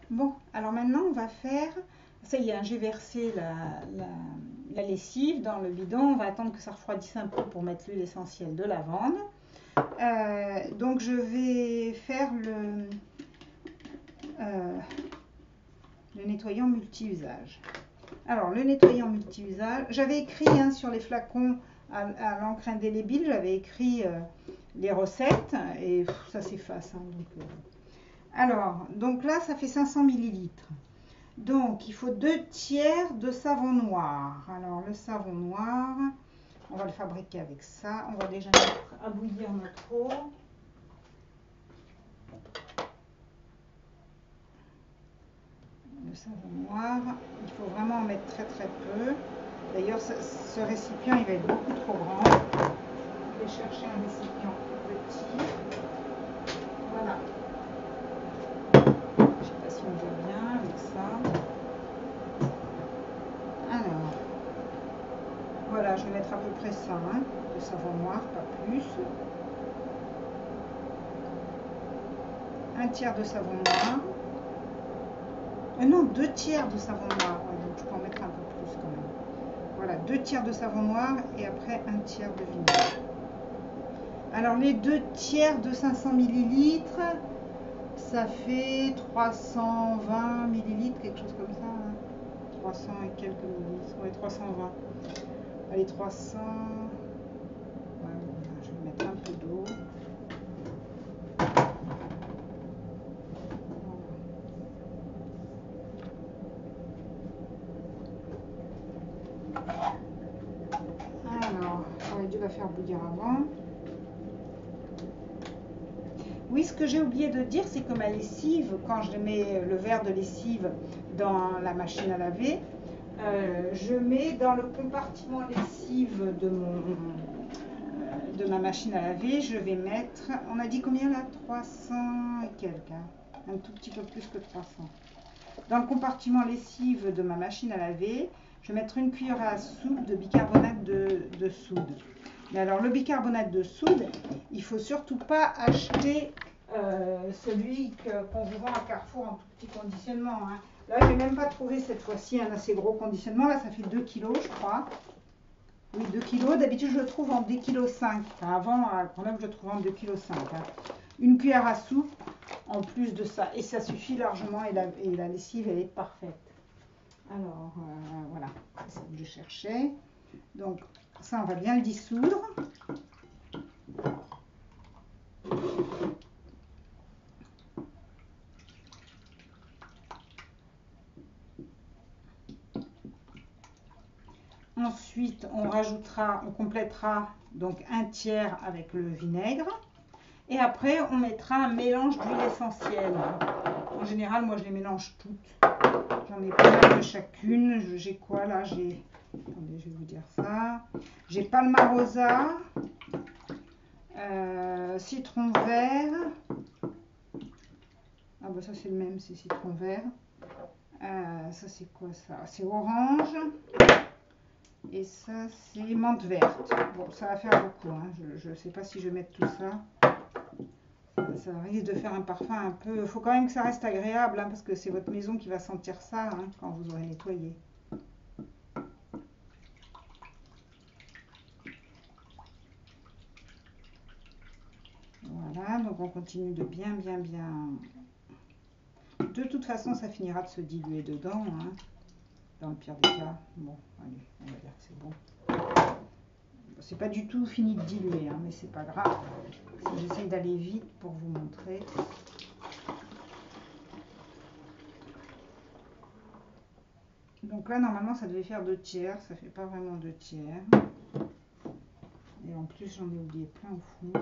Bon, alors maintenant on va faire, ça y est, hein, j'ai versé la lessive dans le bidon, on va attendre que ça refroidisse un peu pour mettre l'huile essentielle de lavande. Donc je vais faire euh, le nettoyant multi-usage. Alors le nettoyant multi-usage, j'avais écrit hein, sur les flacons à l'encre indélébile, j'avais écrit les recettes et ça s'efface. Hein, alors, donc là ça fait 500 millilitres. Donc, il faut 2 tiers de savon noir. Alors, le savon noir, on va le fabriquer avec ça. On va déjà mettre à bouillir notre eau. Le savon noir, il faut vraiment en mettre très très peu. D'ailleurs, ce récipient, il va être beaucoup trop grand. Je vais chercher un récipient plus petit. Voilà. Je ne sais pas si on voit bien avec ça. Alors, voilà, je vais mettre à peu près ça, hein, de savon noir, pas plus. Un tiers de savon noir. Non, 2 tiers de savon noir. Ouais, donc je peux en mettre un peu plus quand même. Voilà, 2 tiers de savon noir et après un tiers de vinaigre. Alors les 2 tiers de 500 millilitres, ça fait 320 millilitres, quelque chose comme ça. Hein. 300 et quelques millilitres. Oui, 320. Allez, 300. Ouais, je vais mettre un peu d'eau. Alors, j'aurais dû la faire bouillir avant. Oui, ce que j'ai oublié de dire, c'est que ma lessive, quand je mets le verre de lessive dans la machine à laver, je mets dans le compartiment lessive de ma machine à laver, je vais mettre, on a dit combien là? 300 et quelques, hein, un tout petit peu plus que 300. Dans le compartiment lessive de ma machine à laver, je vais mettre une cuillère à soupe de bicarbonate de soude. Mais alors le bicarbonate de soude, il ne faut surtout pas acheter celui qu'on vous vend à Carrefour en tout petit conditionnement. Hein. Là, je n'ai même pas trouvé cette fois-ci un assez gros conditionnement. Là, ça fait 2 kg, je crois. Oui, 2 kg. D'habitude, je le trouve en 2,5 kg. Enfin, avant, à Grenoble, je le trouvais en 2,5 kg. Hein. Une cuillère à soupe en plus de ça. Et ça suffit largement et la lessive, elle est parfaite. Alors, voilà, c'est ce que je cherchais. Donc, ça, on va bien le dissoudre. Ensuite, on complétera donc un tiers avec le vinaigre. Et après, on mettra un mélange d'huile essentielle. En général, moi, je les mélange toutes. J'en ai pas mal de chacune. J'ai quoi là? Attendez, je vais vous dire ça. J'ai palmarosa, citron vert. Ah bah ça c'est le même, c'est citron vert. Ça c'est quoi ça? C'est orange. Et ça c'est menthe verte. Bon, ça va faire beaucoup. Hein. Je ne sais pas si je vais mettre tout ça. Ça risque de faire un parfum un peu... Il faut quand même que ça reste agréable, hein, parce que c'est votre maison qui va sentir ça hein, quand vous aurez nettoyé. Voilà, donc on continue de bien... De toute façon, ça finira de se diluer dedans, hein, dans le pire des cas. Bon, allez, on va dire que c'est bon. C'est pas du tout fini de diluer, hein, mais c'est pas grave. J'essaie d'aller vite pour vous montrer. Donc là, normalement, ça devait faire 2 tiers. Ça fait pas vraiment 2 tiers. Et en plus, j'en ai oublié plein au fond.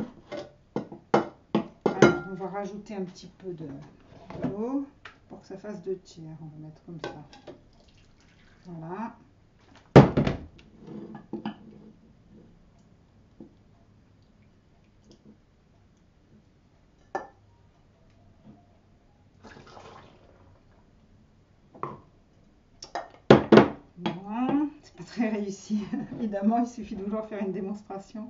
Alors, on va rajouter un petit peu d'eau pour que ça fasse 2 tiers. On va mettre comme ça. Voilà. Bon, c'est pas très réussi. Évidemment, il suffit de vouloir faire une démonstration.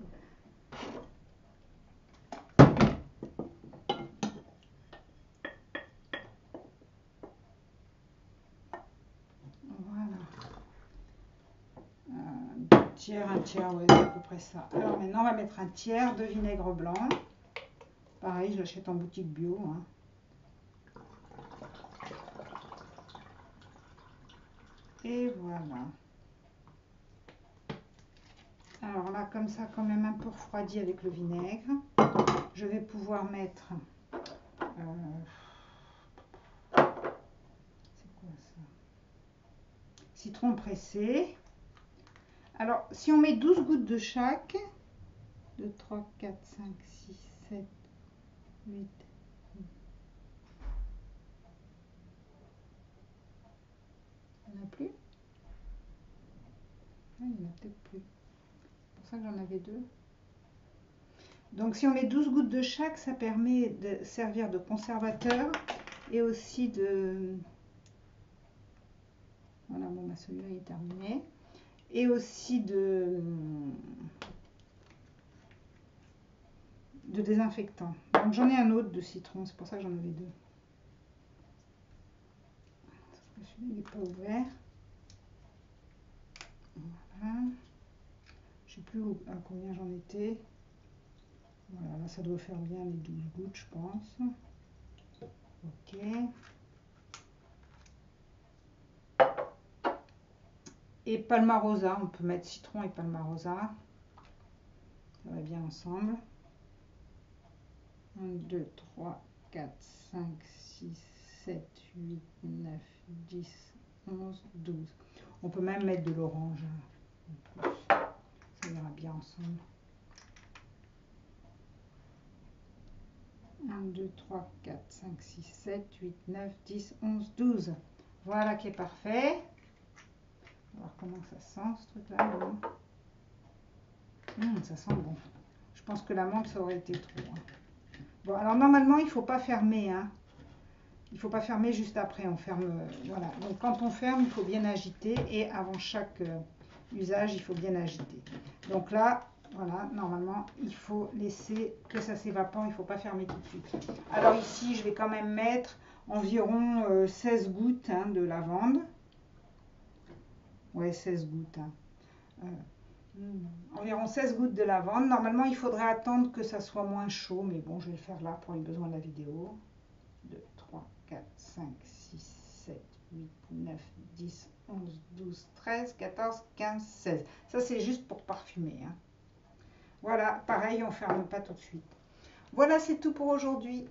tiers, ouais, c'est à peu près ça. Alors maintenant, on va mettre un tiers de vinaigre blanc. Pareil, je l'achète en boutique bio. Hein. Et voilà. Alors là, comme ça, quand même un peu refroidi avec le vinaigre. Je vais pouvoir mettre... c'est quoi ça? Citron pressé. Alors, si on met 12 gouttes de chaque, 2, 3, 4, 5, 6, 7, 8, il n'y en a plus? Ah, il n'y en a peut-être plus. C'est pour ça que j'en avais 2. Donc, si on met 12 gouttes de chaque, ça permet de servir de conservateur et aussi de... Voilà, bon, bah, celui-là est terminé. Et aussi de désinfectant. Donc j'en ai un autre de citron, c'est pour ça que j'en avais 2. Celui-là il n'est pas ouvert. Voilà. Je ne sais plus à combien j'en étais. Voilà, là ça doit faire bien les 12 gouttes, je pense. Ok. Et palmarosa, on peut mettre citron et palmarosa. Ça va bien ensemble. 1, 2, 3, 4, 5, 6, 7, 8, 9, 10, 11, 12. On peut même mettre de l'orange en plus. Ça ira bien ensemble. 1, 2, 3, 4, 5, 6, 7, 8, 9, 10, 11, 12. Voilà qui est parfait. On va voir comment ça sent ce truc-là. Ça sent bon. Je pense que la menthe, ça aurait été trop. Hein. Bon, alors normalement, il ne faut pas fermer. Hein. Il ne faut pas fermer juste après. On ferme. Voilà. Donc quand on ferme, il faut bien agiter. Et avant chaque usage, il faut bien agiter. Donc là, voilà, normalement, il faut laisser que ça s'évapore. Il ne faut pas fermer tout de suite. Alors ici, je vais quand même mettre environ 16 gouttes hein, de lavande. Ouais, 16 gouttes. Hein. Environ 16 gouttes de lavande. Normalement, il faudrait attendre que ça soit moins chaud. Mais bon, je vais le faire là pour les besoins de la vidéo. 2, 3, 4, 5, 6, 7, 8, 9, 10, 11, 12, 13, 14, 15, 16. Ça, c'est juste pour parfumer. Hein. Voilà, pareil, on ne ferme pas tout de suite. Voilà, c'est tout pour aujourd'hui.